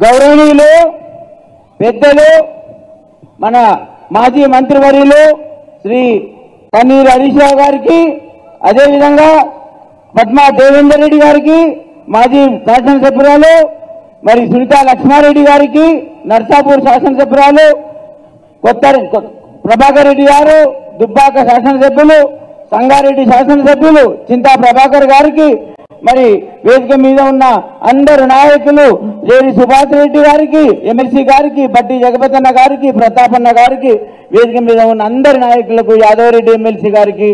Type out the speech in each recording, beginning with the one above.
గౌరవనీయులు పెద్దలు మన మాజీ మంత్రివర్యులు శ్రీ కన్నీరు హరీష్ రావు గారికి, అదేవిధంగా పద్మా దేవేందర్ రెడ్డి గారికి, మాజీ శాసనసభ్యురాలు మరి సునీతా లక్ష్మారెడ్డి గారికి, నర్సాపూర్ శాసనసభ్యురాలు కొత్త ప్రభాకర్ రెడ్డి గారు, దుబ్బాక శాసనసభ్యులు, సంగారెడ్డి శాసనసభ్యులు చింతా ప్రభాకర్ గారికి, మరి వేదిక మీద ఉన్న అందరు నాయకులు జేడి సుభాష్ రెడ్డి గారికి, ఎమ్మెల్సీ గారికి, బట్టి జగపతన్న గారికి, ప్రతాపన్న గారికి, వేదిక మీద ఉన్న అందరి నాయకులకు, యాదవ్ రెడ్డి ఎమ్మెల్సీ గారికి,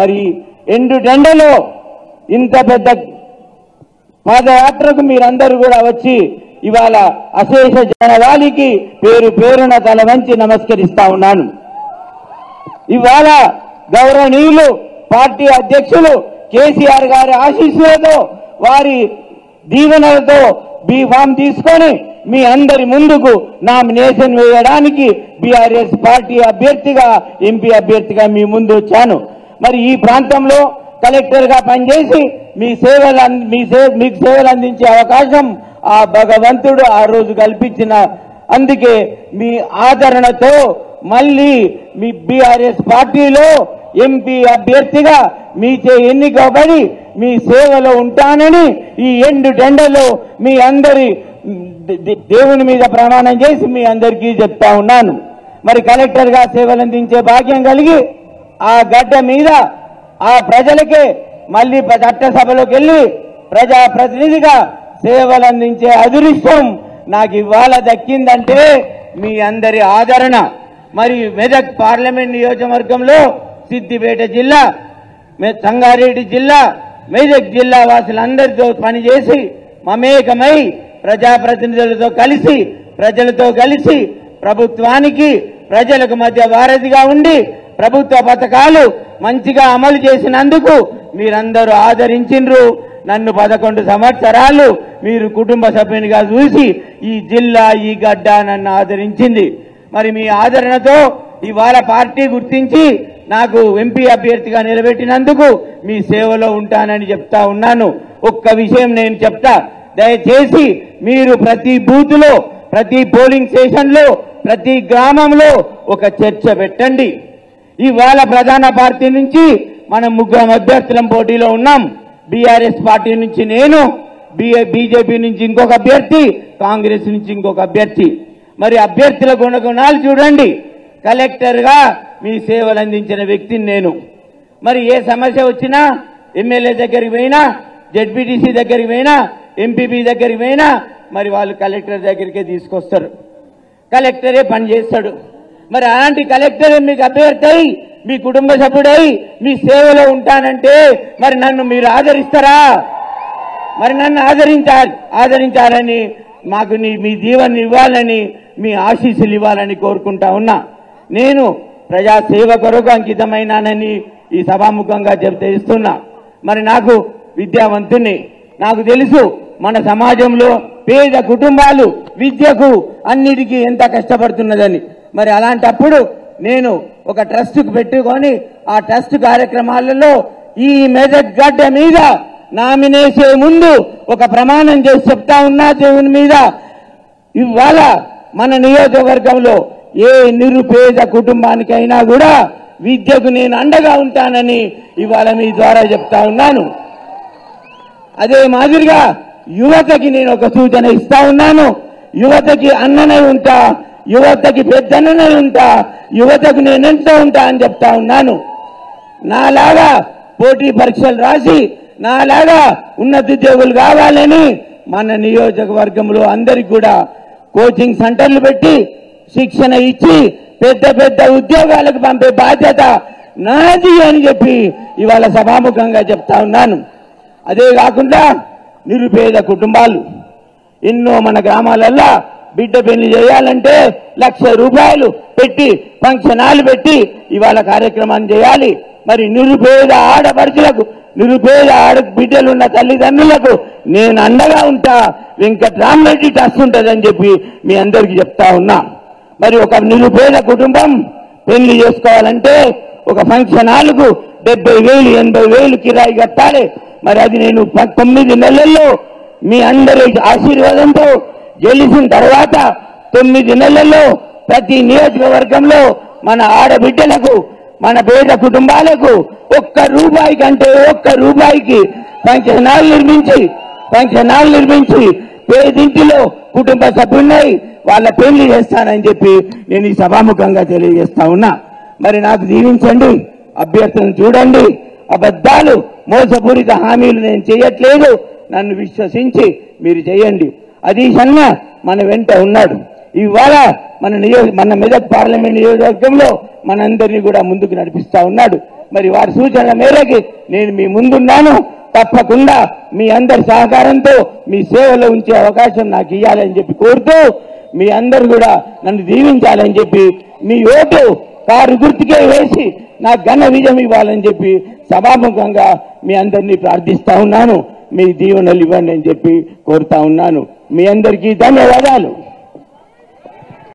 మరి ఎండు టెండలో ఇంత పెద్ద పాదయాత్రకు మీరందరూ కూడా వచ్చి ఇవాళ అశేష జనవాళికి పేరు పేరున తల వంచి నమస్కరిస్తా ఉన్నాను. ఇవాళ గౌరవనీయులు పార్టీ అధ్యక్షులు కేసీఆర్ గారి ఆశీస్సులతో, వారి దీవెనలతో బీఫామ్ తీసుకొని మీ అందరి ముందుకు నామినేషన్ వేయడానికి బీఆర్ఎస్ పార్టీ అభ్యర్థిగా, ఎంపీ అభ్యర్థిగా మీ ముందు వచ్చాను. మరి ఈ ప్రాంతంలో కలెక్టర్ గా పనిచేసి మీకు సేవలు అందించే అవకాశం ఆ భగవంతుడు ఆ రోజు కల్పించిన, అందుకే మీ ఆదరణతో మళ్ళీ మీ బీఆర్ఎస్ పార్టీలో ఎంపీ అభ్యర్థిగా మీచే ఎన్నికబడి మీ సేవలో ఉంటానని ఈ ఎండు టెండలో మీ అందరి దేవుని మీద ప్రమాణం చేసి మీ అందరికీ చెప్తా ఉన్నాను. మరి కలెక్టర్ గా సేవలు అందించే భాగ్యం కలిగి ఆ గడ్డ మీద ఆ ప్రజలకే మళ్ళీ చట్టసభలోకి వెళ్లి ప్రజాప్రతినిధిగా సేవలు అందించే అదృష్టం నాకు ఇవాళ దక్కిందంటే మీ అందరి ఆదరణ. మరి మెదక్ పార్లమెంట్ నియోజకవర్గంలో సిద్దిపేట జిల్లా, సంగారెడ్డి జిల్లా, మెదక్ జిల్లా వాసులందరితో పనిచేసి మమేకమై ప్రజాప్రతినిధులతో కలిసి, ప్రజలతో కలిసి ప్రభుత్వానికి ప్రజలకు మధ్య వారధిగా ఉండి ప్రభుత్వ పథకాలు మంచిగా అమలు చేసినందుకు మీరందరూ ఆదరించిండ్రు. నన్ను 11 సంవత్సరాలు మీరు కుటుంబ సభ్యునిగా చూసి ఈ జిల్లా, ఈ గడ్డ నన్ను ఆదరించింది. మరి మీ ఆదరణతో ఇవాళ పార్టీ గుర్తించి నాకు ఎంపీ అభ్యర్థిగా నిలబెట్టినందుకు మీ సేవలో ఉంటానని చెప్తా ఉన్నాను. ఒక్క విషయం నేను చెప్తా, దయచేసి మీరు ప్రతి బూత్ లో, ప్రతి పోలింగ్ స్టేషన్ లో, ప్రతి గ్రామంలో ఒక చర్చ పెట్టండి. ఇవాళ ప్రధాన పార్టీ నుంచి మనం 3 అభ్యర్థులం పోటీలో ఉన్నాం. బీఆర్ఎస్ పార్టీ నుంచి నేను, బీజేపీ నుంచి ఇంకొక అభ్యర్థి, కాంగ్రెస్ నుంచి ఇంకొక అభ్యర్థి. మరి అభ్యర్థుల గుణగుణాలు చూడండి. కలెక్టర్ గా మీ సేవలు అందించిన వ్యక్తిని నేను. మరి ఏ సమస్య వచ్చినా ఎమ్మెల్యే దగ్గరికి పోయినా, జెడ్పీటీసీ దగ్గరికి పోయినా, ఎంపీపీ దగ్గరికి పోయినా మరి వాళ్ళు కలెక్టర్ దగ్గరికే తీసుకొస్తారు. కలెక్టరే పని చేస్తాడు. మరి అలాంటి కలెక్టరే మీకు అభ్యర్థి అయి, మీ కుటుంబ సభ్యుడై మీ సేవలో ఉంటానంటే మరి నన్ను మీరు ఆదరిస్తారా? మరి నన్ను ఆదరించాలని, మాకు మీ దీవెన ఇవ్వాలని, మీ ఆశీస్సులు ఇవ్వాలని కోరుకుంటా ఉన్నా. నేను ప్రజాసేవ కొరకు అంకితమైనానని ఈ సభాముఖంగా చెప్తున్నా. మరి నాకు విద్యావంతుని, నాకు తెలుసు మన సమాజంలో పేద కుటుంబాలు విద్యకు అన్నిటికీ ఎంత కష్టపడుతున్నదని. మరి అలాంటప్పుడు నేను ఒక ట్రస్ట్కు పెట్టుకొని ఆ ట్రస్ట్ కార్యక్రమాలలో ఈ మెదక్ గడ్డ మీద నామినేసే ముందు ఒక ప్రమాణం చేసి చెప్తా ఉన్నా దేవుని మీద, ఇవాళ మన నియోజకవర్గంలో ఏ నిరుపేద కుటుంబానికైనా కూడా విద్యకు నేను అండగా ఉంటానని ఇవాళ మీ ద్వారా చెప్తా ఉన్నాను. అదే మాదిరిగా యువతకి నేను ఒక సూచన ఇస్తా ఉన్నాను. యువతకి అన్ననై ఉంటా, యువతకి పెద్దన్ననై ఉంటా, యువతకు నేను ఎంత ఉంటా అని చెప్తా ఉన్నాను. నాలాగా పోటీ పరీక్షలు రాసి నాలాగా ఉన్నతోద్యోగులు కావాలని మన నియోజకవర్గంలో అందరికి కూడా కోచింగ్ సెంటర్లు పెట్టి శిక్షణ ఇచ్చి పెద్ద పెద్ద ఉద్యోగాలకు పంపే బాధ్యత నాది అని చెప్పి ఇవాళ సభాముఖంగా చెప్తా ఉన్నాను. అదే కాకుండా నిరుపేద కుటుంబాలు ఎన్నో మన గ్రామాలల్లో బిడ్డ పెళ్లి చేయాలంటే 1,00,000 రూపాయలు పెట్టి ఫంక్షన్ హాల్ పెట్టి ఇవాళ కార్యక్రమాన్ని చేయాలి. మరి నిరుపేద ఆడపడుచులకు, నిరుపేద బిడ్డలున్న తల్లిదండ్రులకు నేను అండగా ఉంటా. వెంకట్రామరెడ్డి ట్రస్ట్ ఉంటుందని చెప్పి మీ అందరికీ చెప్తా ఉన్నా. మరి ఒక నిరుపేద కుటుంబం పెళ్లి చేసుకోవాలంటే ఒక ఫంక్షన్ హాల్కు 70,000 80,000 కిరాయి కట్టాలి. మరి అది నేను 9 నెలల్లో మీ అందరి ఆశీర్వాదంతో గెలిచిన తర్వాత 9 నెలల్లో ప్రతి నియోజకవర్గంలో మన ఆడబిడ్డలకు మన పేద కుటుంబాలకు ₹1 కంటే ₹1 ఫంక్షనాలు నిర్మించి పేదింటిలో కుటుంబ సభ్యున్నై వాళ్ళ పెళ్లి చేస్తానని చెప్పి నేను ఈ సభాముఖంగా తెలియజేస్తా ఉన్నా. మరి నాకు దీవించండి, అభ్యర్థులను చూడండి. అబద్ధాలు మోసపూరిత హామీలు నేను చేయట్లేదు, నన్ను విశ్వసించి మీరు చేయండి. హరీష్ అన్న మన వెంట ఉన్నాడు. ఇవాళ మన మెదక్ పార్లమెంట్ నియోజకవర్గంలో మనందరినీ కూడా ముందుకు నడిపిస్తా ఉన్నాడు. మరి వారి సూచనల మేరకు నేను మీ ముందున్నాను. తప్పకుండా మీ అందరి సహకారంతో మీ సేవలో ఉంచే అవకాశం నాకు ఇవ్వాలని చెప్పి కోరుతూ, మీ అందరు కూడా నన్ను దీవించాలని చెప్పి, మీ ఓటు కారు గుర్తుకే వేసి నాకు ఘన విజయం ఇవ్వాలని చెప్పి సభాముఖంగా మీ అందరినీ ప్రార్థిస్తా ఉన్నాను. మీ దీవెనలు ఇవ్వండి అని చెప్పి కోరుతా ఉన్నాను. మీ అందరికీ ధన్యవాదాలు.